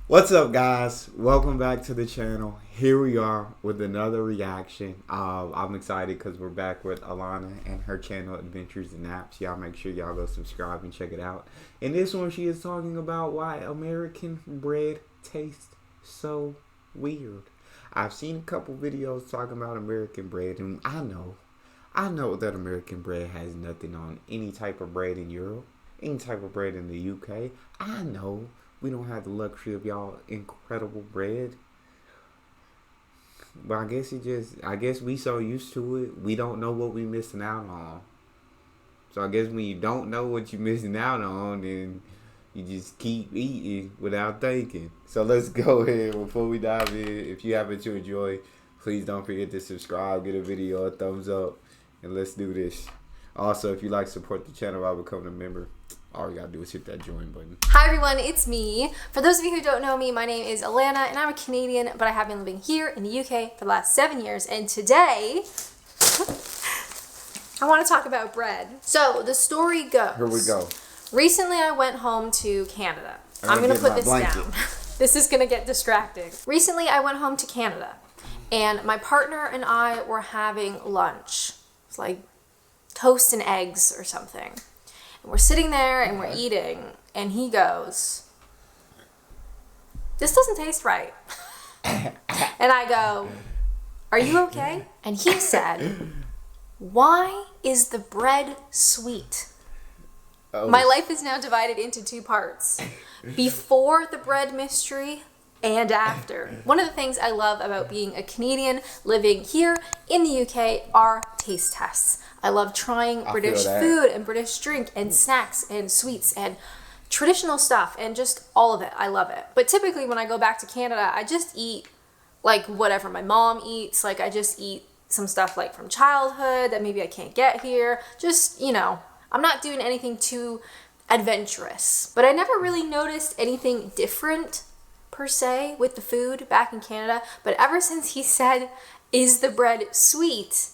What's up, guys? Welcome back to the channel. Here we are with another reaction. I'm excited because we're back with Alana and her channel Adventures in Apps. Y'all make sure y'all go subscribe and check it out. In this one, she is talking about why American bread tastes so weird. I've seen a couple videos talking about American bread, and I know that American bread has nothing on any type of bread in Europe, any type of bread in the UK. I know we don't have the luxury of y'all incredible bread. But I guess we so used to it, we don't know what we missing out on. So I guess when you don't know what you're missing out on, then you just keep eating without thinking. So let's go ahead before we dive in. If you happen to enjoy, please don't forget to subscribe, give a video a thumbs up, and let's do this. Also, if you like to support the channel by becoming a member, all you gotta do is hit that join button. Hi everyone, it's me. For those of you who don't know me, my name is Alana and I'm a Canadian, but I have been living here in the UK for the last 7 years. And today, I want to talk about bread. So the story goes. Here we go. Recently I went home to Canada. I'm gonna put this down. This is gonna get distracting. Recently I went home to Canada and my partner and I were having lunch. It's like toast and eggs or something. We're sitting there and we're eating, and he goes, "This doesn't taste right." And I go, "Are you okay?" And he said, "Why is the bread sweet?" Oh. My life is now divided into two parts. Before the bread mystery and after. One of the things I love about being a Canadian living here in the UK are taste tests. I love trying British food and British drink and snacks and sweets and traditional stuff and just all of it. I love it. But typically when I go back to Canada, I just eat like whatever my mom eats. Like I just eat some stuff like from childhood that maybe I can't get here. Just, you know, I'm not doing anything too adventurous. But I never really noticed anything different per se with the food back in Canada. But ever since he said, "Is the bread sweet?"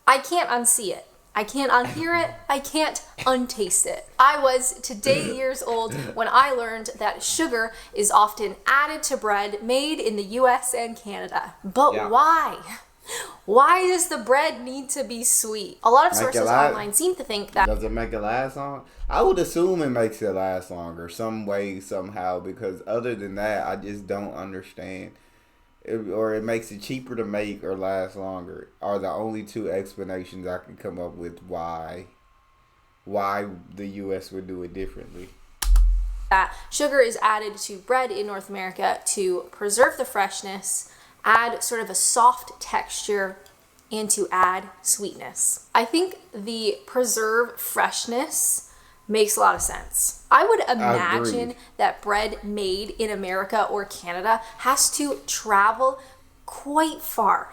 I can't unsee it. I can't unhear it. I can't untaste it. I was today years old when I learned that sugar is often added to bread made in the US and Canada. But why? Why does the bread need to be sweet? A lot of sources online seem to think that... Does it make it last long? I would assume it makes it last longer some way, somehow, because other than that, I just don't understand. Or it makes it cheaper to make or last longer are the only two explanations I can come up with why the US would do it differently. That sugar is added to bread in North America to preserve the freshness, add sort of a soft texture, and to add sweetness. I think the preserve freshness makes a lot of sense. I would imagine that bread made in America or Canada has to travel quite far,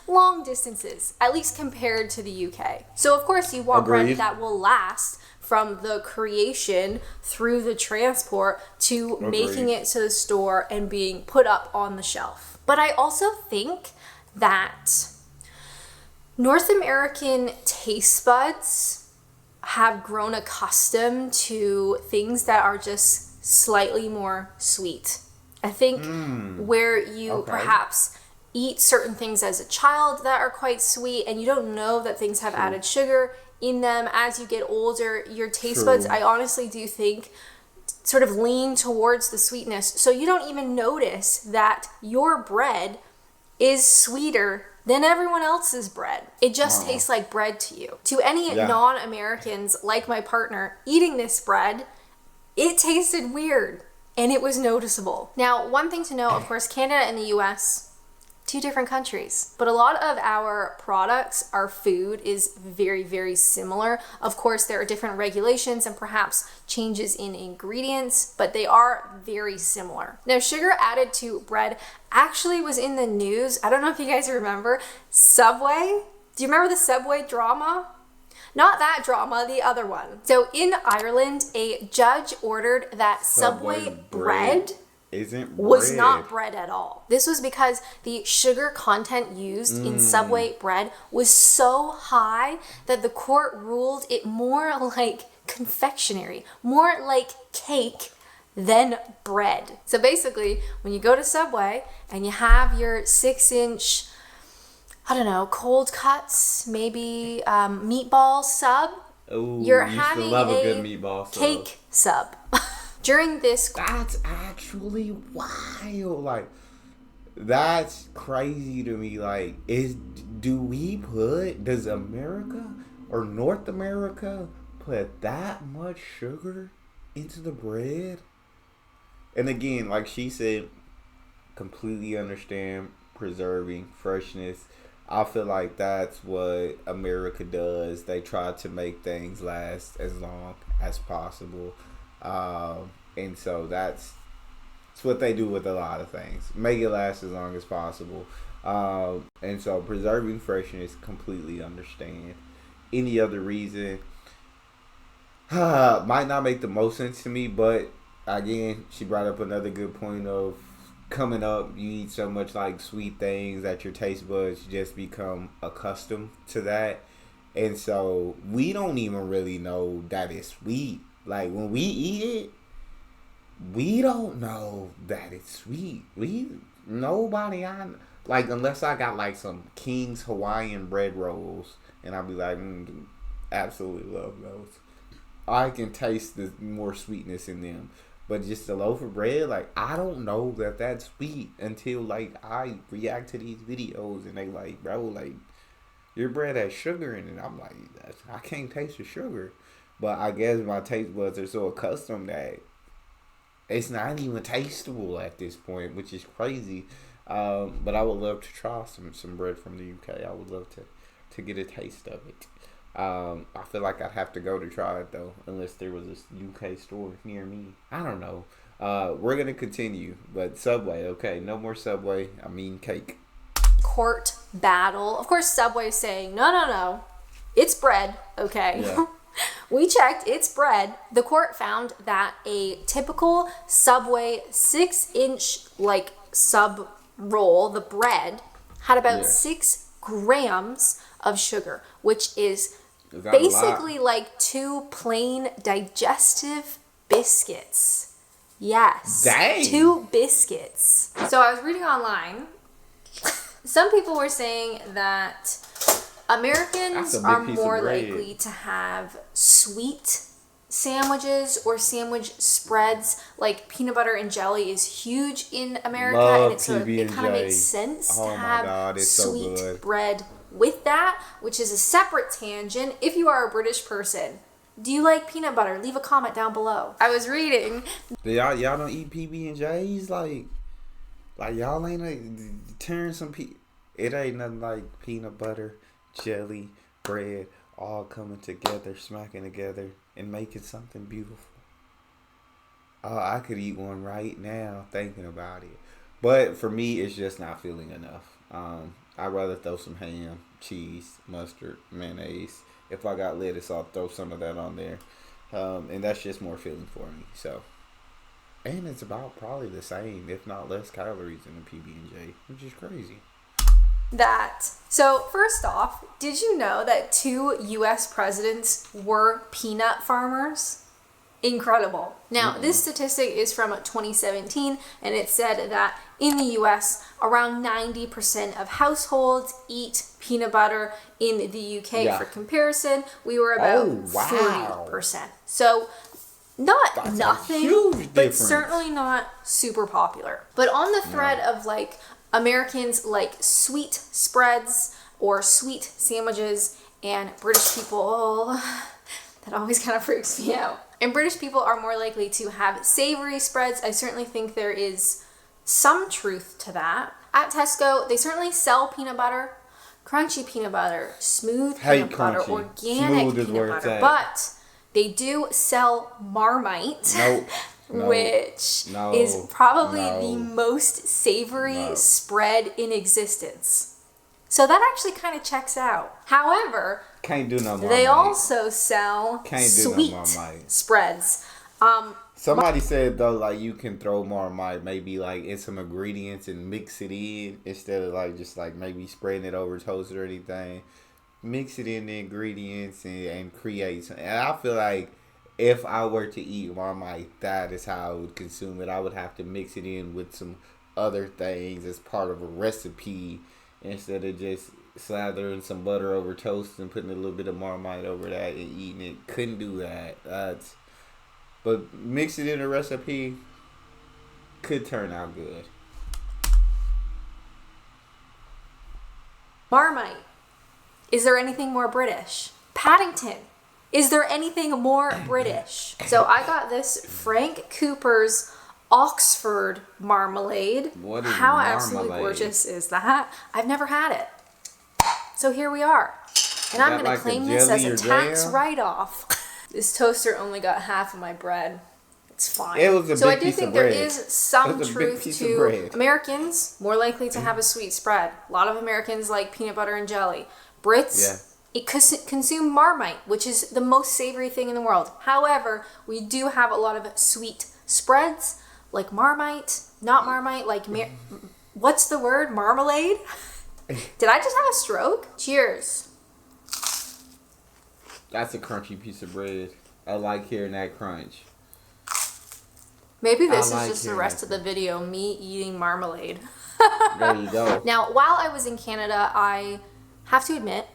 long distances, at least compared to the UK. So of course you want bread that will last from the creation through the transport to making it to the store and being put up on the shelf. But I also think that North American taste buds have grown accustomed to things that are just slightly more sweet. I think where you perhaps eat certain things as a child that are quite sweet and you don't know that things have added sugar in them, as you get older, your taste buds, I honestly do think, sort of lean towards the sweetness. So you don't even notice that your bread is sweeter than everyone else's bread. It just tastes like bread to you. To any non-Americans like my partner eating this bread, it tasted weird and it was noticeable. Now, one thing to know, of course, Canada and the US, two different countries, but a lot of our products, our food is very, very similar. Of course, there are different regulations and perhaps changes in ingredients, but they are very similar. Now, sugar added to bread actually was in the news. I don't know if you guys remember Subway. Do you remember the Subway drama? Not that drama, the other one. So in Ireland, a judge ordered that Subway bread was not bread at all. This was because the sugar content used in Subway bread was so high that the court ruled it more like confectionery, more like cake than bread. So basically, when you go to Subway and you have your 6-inch, I don't know, cold cuts, maybe meatball sub, Ooh, you're used to having love a good a meatball sub. cake sub. During this, That's actually wild. Like, that's crazy to me. Like, does America or North America put that much sugar into the bread? And again, like she said, completely understand preserving freshness. I feel like that's what America does. They try to make things last as long as possible. And so that's what they do with a lot of things. Make it last as long as possible. And so preserving freshness, completely understand. Any other reason might not make the most sense to me, but again, she brought up another good point of coming up, you eat so much like sweet things that your taste buds just become accustomed to that. And so we don't even really know that it's sweet. Like when we eat it, we don't know that it's sweet. Nobody like, unless I got like some King's Hawaiian bread rolls, and I'll be like, absolutely love those. I can taste the more sweetness in them. But just a loaf of bread, like, I don't know that that's sweet until, like, I react to these videos and they like, bro, like, your bread has sugar in it. I'm like, I can't taste the sugar. But I guess my taste buds are so accustomed that it's not even tasteable at this point, which is crazy. But I would love to try some bread from the UK. I would love to get a taste of it. I feel like I'd have to go to try it though, unless there was a UK store near me. I don't know. We're gonna continue, but Subway, okay, no more Subway. I mean cake. court battle. Of course, Subway is saying, no, it's bread, okay? Yeah. We checked, it's bread. The court found that a typical Subway 6-inch like sub roll, the bread, had about 6 grams of sugar, which is basically like 2 plain digestive biscuits. Yes. Dang. 2 biscuits. So I was reading online. Some people were saying that Americans are more likely to have sweet sandwiches or sandwich spreads. Like peanut butter and jelly is huge in America, Love and so it kind of makes sense to have sweet bread with that, which is a separate tangent. If you are a British person, do you like peanut butter? Leave a comment down below. I was reading. Y'all don't eat PB&Js? Like y'all ain't like tearing some it ain't nothing like peanut butter, jelly, bread, all coming together, smacking together, and making something beautiful. Oh, I could eat one right now thinking about it. But for me, it's just not feeling enough. I'd rather throw some ham, cheese, mustard, mayonnaise. If I got lettuce, I'll throw some of that on there. And that's just more filling for me. So, and it's about probably the same, if not less calories in the PB&J, which is crazy. So first off, did you know that 2 U.S. presidents were peanut farmers? Incredible. Now, this statistic is from 2017, and it said that in the U.S., around 90% of households eat peanut butter. In the UK, for comparison, we were about 40%. So, not nothing, but certainly not super popular. But on the thread of like Americans like sweet spreads or sweet sandwiches, and British people, that always kind of freaks me out. And British people are more likely to have savory spreads. I certainly think there is some truth to that. At Tesco, they certainly sell peanut butter, crunchy peanut butter, smooth peanut butter, organic peanut butter, but they do sell Marmite. Which is probably the most savory spread in existence. So that actually kind of checks out. However, can't do no Marmite. They also sell sweet spreads. Somebody said though, like you can throw Marmite maybe like in some ingredients and mix it in instead of like just like maybe spreading it over toast or anything. Mix it in the ingredients and create something. And I feel like if I were to eat Marmite, that is how I would consume it. I would have to mix it in with some other things as part of a recipe instead of just slathering some butter over toast and putting a little bit of Marmite over that and eating it. Couldn't do that. But mix it in a recipe could turn out good. Marmite. Is there anything more British? Paddington. Is there anything more British? So I got this Frank Cooper's Oxford marmalade. What is How marmalade? absolutely gorgeous is that? I've never had it. So here we are. And I'm going to like claim a this as jelly a or tax jam? write-off. This toaster only got half of my bread. It's fine. It was a so big I do piece think of there bread. is some It was a big truth piece of to bread. Americans more likely to have a sweet spread. A lot of Americans like peanut butter and jelly. Brits consume Marmite, which is the most savory thing in the world. However, we do have a lot of sweet spreads like Marmite, not Marmite, like what's the word? Marmalade? Did I just have a stroke? Cheers. That's a crunchy piece of bread. I like hearing that crunch. Maybe this I is like just the hearing rest that. of the video, me eating marmalade. There you go. Now, while I was in Canada, I have to admit,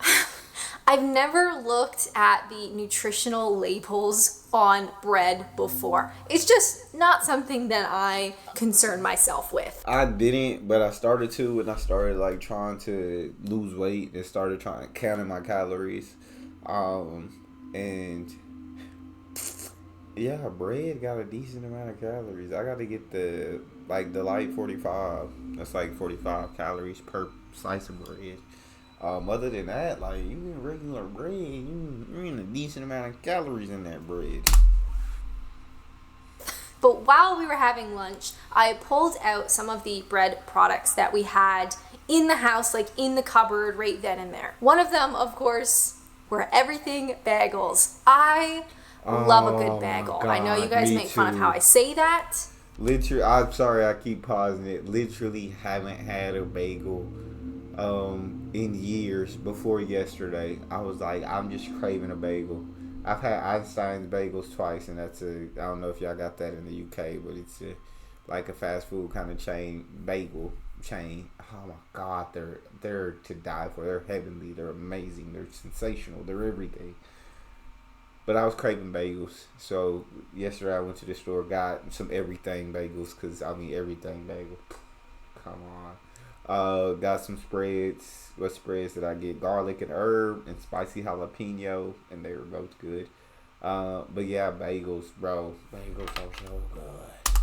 I've never looked at the nutritional labels on bread before. It's just not something that I concern myself with. I didn't, but I started to, and I started like trying to lose weight and started trying counting my calories. And yeah, bread got a decent amount of calories. I got to get the light 45. That's like 45 calories per slice of bread. Other than that, like you eat regular bread, you're in a decent amount of calories in that bread. But while we were having lunch, I pulled out some of the bread products that we had in the house, like in the cupboard right then and there. One of them, of course, were everything bagels. I love a good bagel. I know you guys me make fun of too. how I say that. Literally, I'm sorry I keep pausing it. Literally haven't had a bagel in years before yesterday. I was like, I'm just craving a bagel. I've had Einstein's bagels twice, and that's I don't know if y'all got that in the UK, but it's like a fast food kind of bagel chain. Oh my God, they're to die for. They're heavenly. They're amazing. They're sensational. They're everything. But I was craving bagels, so yesterday I went to the store, got some everything bagels, because I mean everything bagel. Come on. Got some spreads. What spreads did I get? Garlic and herb and spicy jalapeno, and they were both good. But yeah, bagels, bro. Bagels are so good.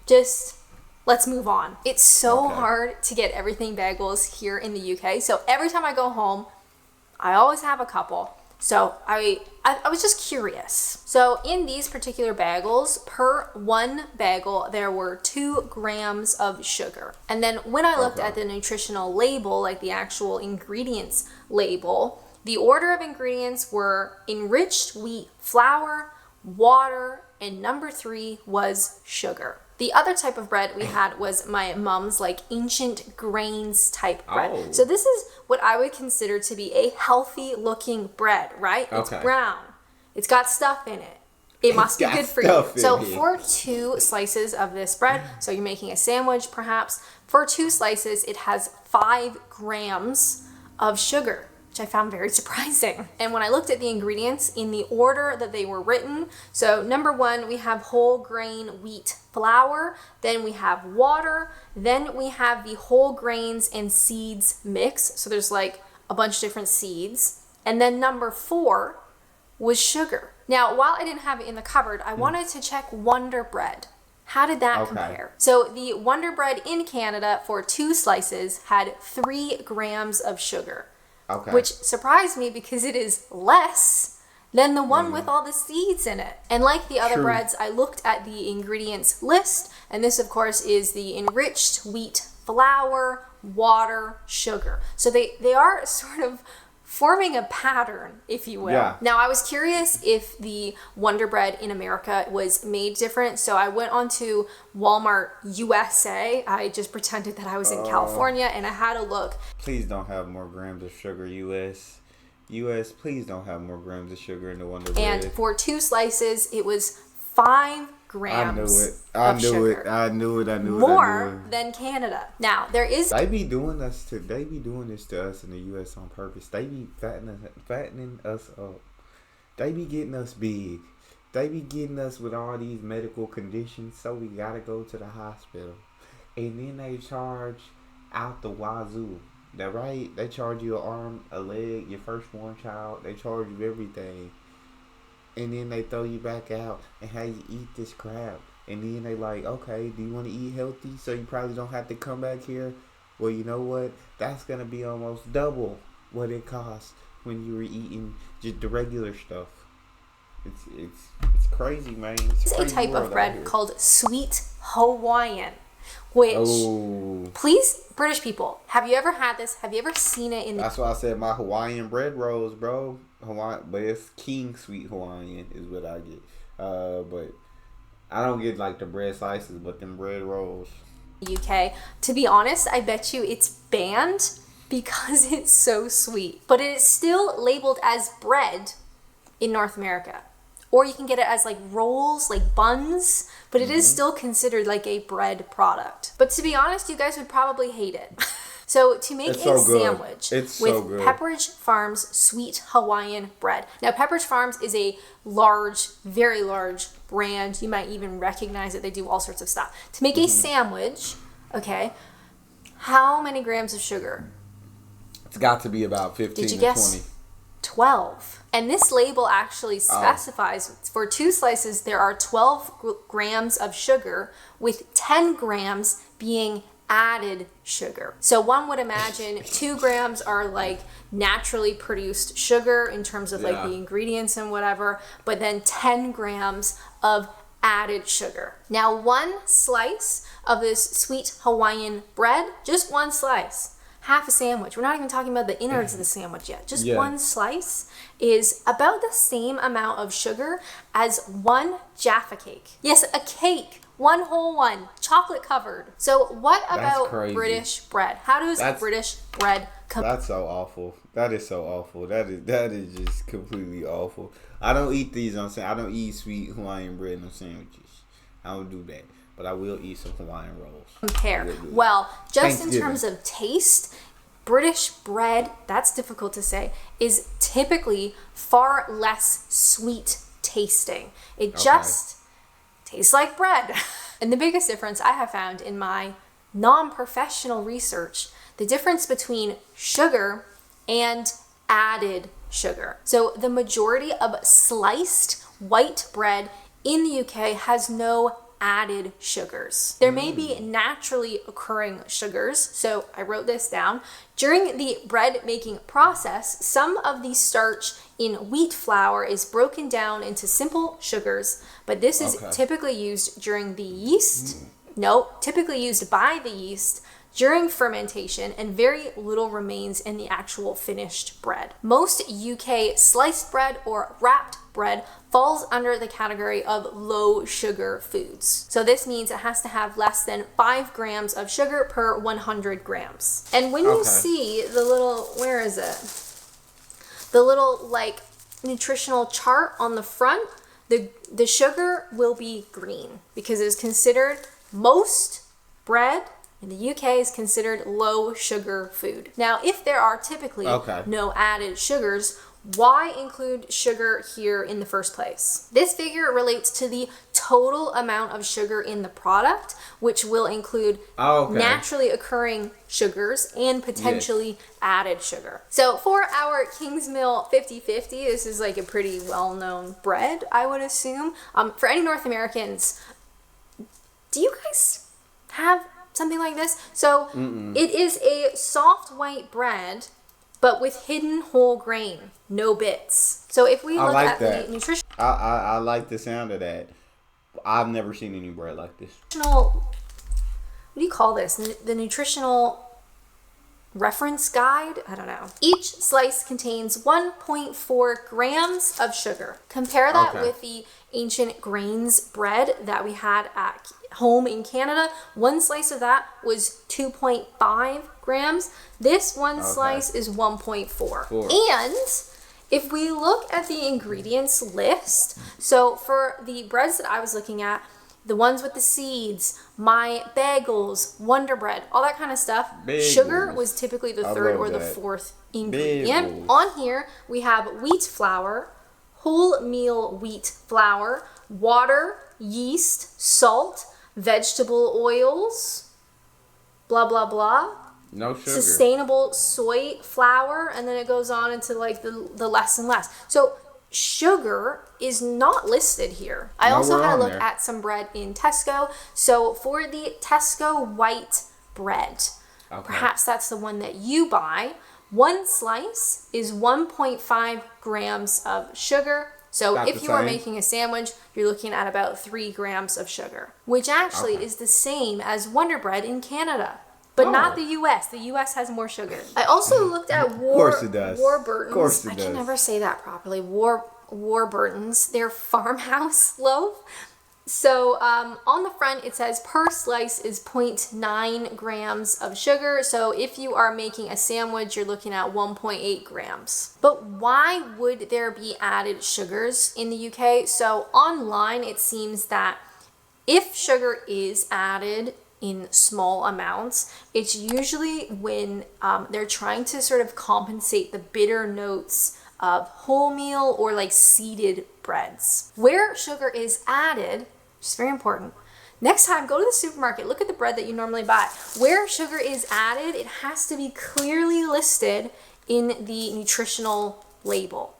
Just let's move on. It's so Okay. hard to get everything bagels here in the UK. So every time I go home, I always have a couple. So I was just curious. So in these particular bagels, per one bagel, there were 2 grams of sugar. And then when I looked at the nutritional label, like the actual ingredients label, the order of ingredients were enriched wheat flour, water, and number 3 was sugar. The other type of bread we had was my mom's like ancient grains type bread. Oh. So this is what I would consider to be a healthy looking bread, right? It's Okay. brown. It's got stuff in it. It must be got good for you. stuff in So it. for 2 slices of this bread, so you're making a sandwich perhaps, for 2 slices it has 5 grams of sugar, which I found very surprising. And when I looked at the ingredients in the order that they were written, so number 1, we have whole grain wheat flour, then we have water, then we have the whole grains and seeds mix. So there's like a bunch of different seeds. And then number 4 was sugar. Now, while I didn't have it in the cupboard, I wanted to check Wonder Bread. How did that compare? So the Wonder Bread in Canada for 2 slices had 3 grams of sugar. Okay. Which surprised me because it is less than the one with all the seeds in it. And like the other True. breads, I looked at the ingredients list, and this of course is the enriched wheat flour, water, sugar. So they are sort of forming a pattern, if you will. Yeah. Now, I was curious if the Wonder Bread in America was made different, so I went onto Walmart USA. I just pretended that I was in California, and I had a look. Please don't have more grams of sugar, US. U.S., please don't have more grams of sugar in the Wonder And Bread. for 2 slices, it was 5 grams. I knew sugar. it. I knew it. More than Canada. Now, there is... They be doing this to us in the U.S. on purpose. They be fattening us up. They be getting us big. They be getting us with all these medical conditions, so we gotta go to the hospital. And then they charge out the wazoo. That right? They charge you an arm, a leg, your firstborn child. They charge you everything. And then they throw you back out and have you eat this crap. And then they like, okay, do you want to eat healthy so you probably don't have to come back here? Well, you know what? That's going to be almost double what it costs when you were eating just the regular stuff. It's crazy, man. It's a type of bread called sweet Hawaiian, which, please, British people, have you ever had this? Have you ever seen it in the... That's why I said my Hawaiian bread rolls, bro. But it's King Sweet Hawaiian is what I get. But I don't get like the bread slices, but them bread rolls. UK. To be honest, I bet you it's banned because it's so sweet. But it is still labeled as bread in North America. Or you can get it as like rolls, like buns, but it is still considered like a bread product. But to be honest, you guys would probably hate it. So to make a sandwich with Pepperidge Farms Sweet Hawaiian bread. Now Pepperidge Farms is a large, very large brand. You might even recognize it. They do all sorts of stuff. To make a sandwich, okay, how many grams of sugar? It's got to be about 15 Did you to guess? 20. 12. And this label actually specifies for 2 slices there are 12 grams of sugar, with 10 grams being added sugar. So one would imagine 2 grams are like naturally produced sugar in terms of like the ingredients and whatever, but then 10 grams of added sugar. Now 1 slice of this sweet Hawaiian bread, just 1 slice, half a sandwich. We're not even talking about the innards of the sandwich yet. Just 1 slice is about the same amount of sugar as 1 Jaffa cake. Yes, a cake. 1 whole one, chocolate covered. So what about British bread? How does British bread compare? That's so awful. That is so awful. That is just completely awful. I don't eat these on sandwiches. I don't eat sweet Hawaiian bread on sandwiches. I don't do that. But I will eat some Hawaiian rolls. Compare. Well, just in terms of taste, British bread, that's difficult to say, is typically far less sweet tasting. It just tastes like bread. And the biggest difference I have found in my non-professional research, the difference between sugar and added sugar. So the majority of sliced white bread in the UK has no added sugars. There may be naturally occurring sugars, so I wrote this down. During the bread making process, some of the starch in wheat flour is broken down into simple sugars, but this is typically used during the yeast. Typically used by the yeast during fermentation, and very little remains in the actual finished bread. Most UK sliced bread or wrapped bread falls under the category of low sugar foods. So this means it has to have less than 5 grams of sugar per 100 grams. And when you see the little, where is it? The little like nutritional chart on the front, the sugar will be green because it's considered, most bread in the UK is considered low sugar food. Now, if there are typically no added sugars, why include sugar here in the first place? This figure relates to the total amount of sugar in the product, which will include naturally occurring sugars and potentially added sugar. So for our Kingsmill 50/50, this is like a pretty well-known bread, I would assume. For any North Americans, do you guys have something like this? So it is a soft white bread, but with hidden whole grain, no bits. So if we look at the nutrition, I like the sound of that. I've never seen any bread like this. What do you call this? The nutritional reference guide? I don't know. Each slice contains 1.4 grams of sugar. Compare that with the ancient grains bread that we had at home in Canada. 1 slice of that was 2.5 grams. This one slice is 1.4. And If we look at the ingredients list, so for the breads that I was looking at, the ones with the seeds, my bagels, Wonder Bread, all that kind of stuff, sugar was typically the third or the fourth ingredient. On here, we have wheat flour, wholemeal wheat flour, water, yeast, salt, vegetable oils, blah, blah, blah. No sugar. Sustainable soy flour, and then it goes on into like the less and less. So sugar is not listed here. I also had a look at some bread in Tesco. So for the Tesco white bread, perhaps that's the one that you buy, one slice is 1.5 grams of sugar. So if you are making a sandwich, you're looking at about 3 grams of sugar, which actually is the same as Wonder Bread in Canada. But not the U.S. The U.S. has more sugar. I also looked at Warburton's. Of course it does. I can never say that properly. Warburton's, their farmhouse loaf. So on the front, it says per slice is 0.9 grams of sugar. So if you are making a sandwich, you're looking at 1.8 grams. But why would there be added sugars in the UK? So online, it seems that if sugar is added in small amounts, it's usually when they're trying to sort of compensate the bitter notes of wholemeal or like seeded breads. Where sugar is added, which is very important, next time go to the supermarket, look at the bread that you normally buy. Where sugar is added, it has to be clearly listed in the nutritional label,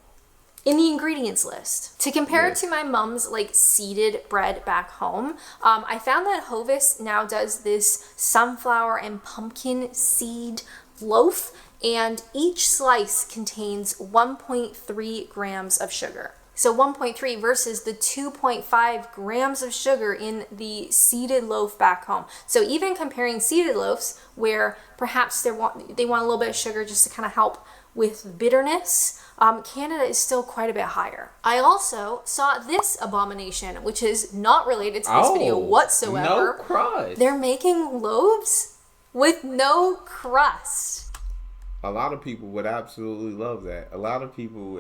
in the ingredients list. To compare it to my mom's like seeded bread back home, I found that Hovis now does this sunflower and pumpkin seed loaf, and each slice contains 1.3 grams of sugar. So 1.3 versus the 2.5 grams of sugar in the seeded loaf back home. So even comparing seeded loaves, where perhaps they want a little bit of sugar just to kind of help with bitterness, Canada is still quite a bit higher. I also saw this abomination, which is not related to this video whatsoever. No crust. They're making loaves with no crust. A lot of people would absolutely love that. A lot of people,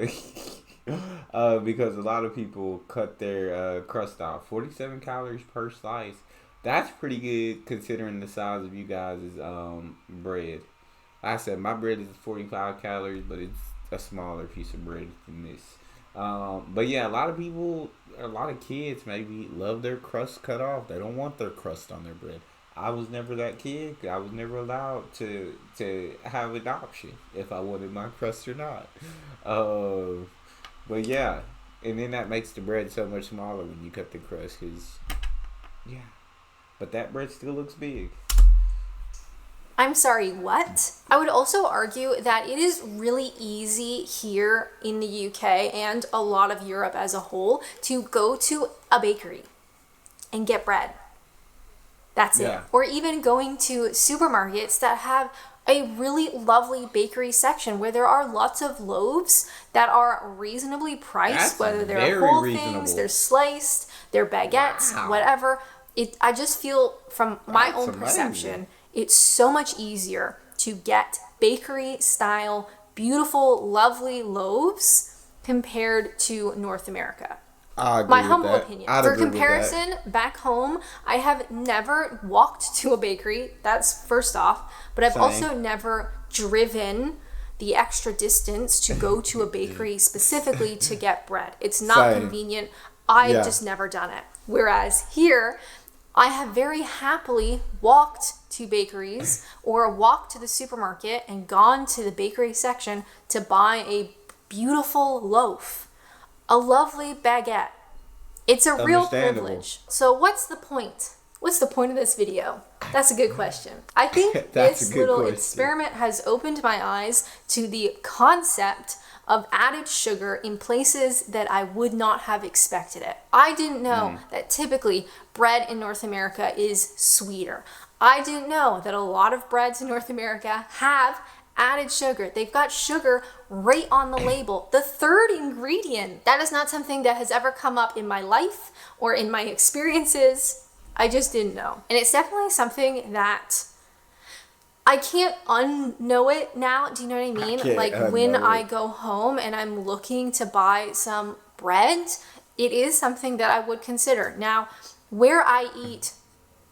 because a lot of people cut their crust off. 47 calories per slice. That's pretty good considering the size of you guys' bread. Like I said, my bread is 45 calories, but it's a smaller piece of bread than this. But yeah, a lot of kids maybe love their crust cut off. They don't want their crust on their bread. I was never that kid. I was never allowed to have an option if I wanted my crust or not. But yeah, and then that makes the bread so much smaller when you cut the crust, but that bread still looks big. I'm sorry, what? I would also argue that it is really easy here in the UK and a lot of Europe as a whole to go to a bakery and get bread. That's it. Or even going to supermarkets that have a really lovely bakery section where there are lots of loaves that are reasonably priced, whether they're whole things, they're sliced, they're baguettes, whatever. I just feel from my own perception, it's so much easier to get bakery style, beautiful, lovely loaves compared to North America. My humble opinion. For comparison, back home, I have never walked to a bakery. That's first off. But I've also never driven the extra distance to go to a bakery specifically to get bread. It's not convenient. I've just never done it. Whereas here, I have very happily walked to bakeries or walked to the supermarket and gone to the bakery section to buy a beautiful loaf, a lovely baguette. It's a real privilege. So what's the point? What's the point of this video? That's a good question. I think this little experiment has opened my eyes to the concept of added sugar in places that I would not have expected it. I didn't know that typically bread in North America is sweeter. I didn't know that a lot of breads in North America have added sugar. They've got sugar right on the label. The third ingredient. That is not something that has ever come up in my life or in my experiences. I just didn't know. And it's definitely something that I can't unknow it now. Do you know what I mean? can't Like when unknow I it. go home and I'm looking to buy some bread, it is something that I would consider. Now, where I eat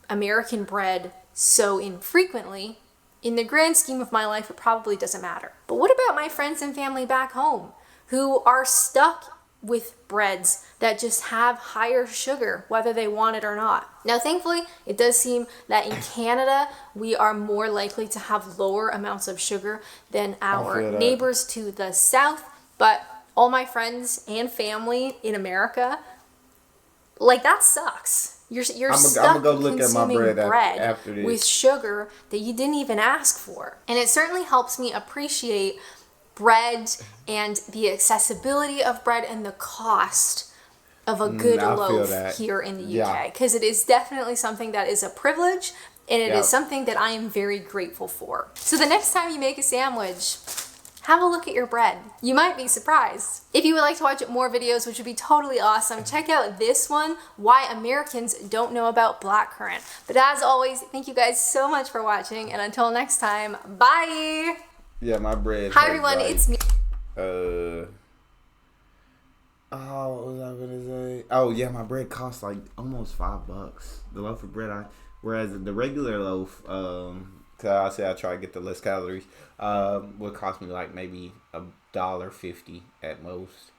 American bread so infrequently, in the grand scheme of my life, it probably doesn't matter. But what about my friends and family back home who are stuck with breads that just have higher sugar, whether they want it or not? Now, thankfully, it does seem that in Canada, we are more likely to have lower amounts of sugar than our feel that. neighbors to the south. But all my friends and family in America, like, that sucks. You're stuck I'ma go look at my consuming bread after this. with sugar that you didn't even ask for. And it certainly helps me appreciate bread and the accessibility of bread and the cost of a good I feel loaf that. here in the Yeah. UK. Because it is definitely something that is a privilege, and it Yep. is something that I am very grateful for. So the next time you make a sandwich, have a look at your bread. You might be surprised. If you would like to watch more videos, which would be totally awesome, check out this one, Why Americans Don't Know About Blackcurrant. But as always, thank you guys so much for watching, and until next time, bye! Yeah, my bread. Hi has, everyone, like, it's me. Oh, what was I gonna say? Oh yeah, my bread costs like almost $5. The loaf of bread, whereas the regular loaf, cause I say I try to get the less calories, would cost me like maybe $1.50 at most.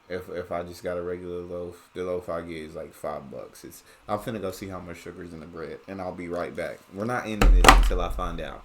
If I just got a regular loaf, the loaf I get is like $5. I'm finna go see how much sugar's in the bread, and I'll be right back. We're not ending this until I find out.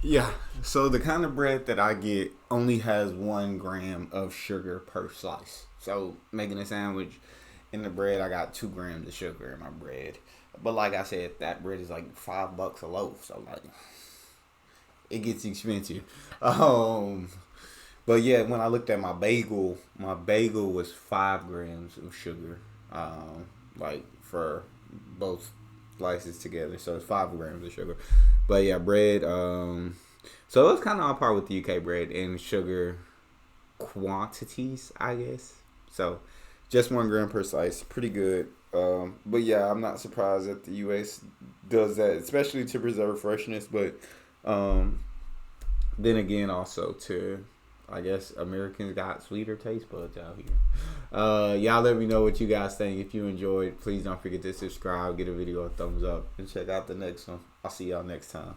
Yeah, so the kind of bread that I get only has 1 gram of sugar per slice. So making a sandwich in the bread, I got 2 grams of sugar in my bread. But like I said, that bread is like $5 a loaf. So like, it gets expensive. But yeah, when I looked at my bagel was 5 grams of sugar. Like for both slices together, so it's 5 grams of sugar. But yeah, bread. So it's kind of on par with the UK bread in sugar quantities, I guess. So just 1 gram per slice, pretty good. But yeah, I'm not surprised that the US does that, especially to preserve freshness. But then again, also to, I guess, Americans got sweeter taste buds out here. Y'all let me know what you guys think. If you enjoyed, please don't forget to subscribe, get a video a thumbs up, and check out the next one. I'll see y'all next time.